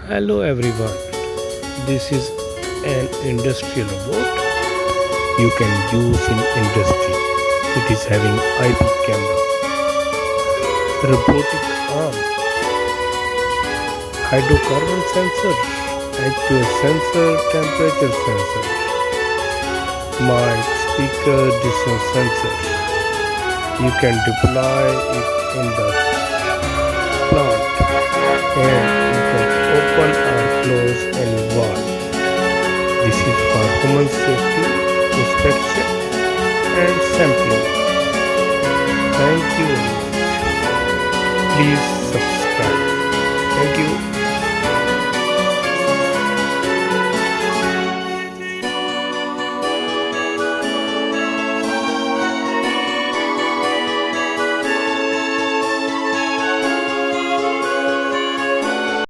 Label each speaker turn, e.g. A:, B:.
A: Hello everyone, this is an industrial robot you can use in industry. It is having IP camera, robotic arm, hydrocarbon sensor, actual sensor, temperature sensor, mic, speaker, distance sensor. You can deploy it in the plant and you can open or close any valve. This is for human safety, inspection and sampling. Thank you very much. Please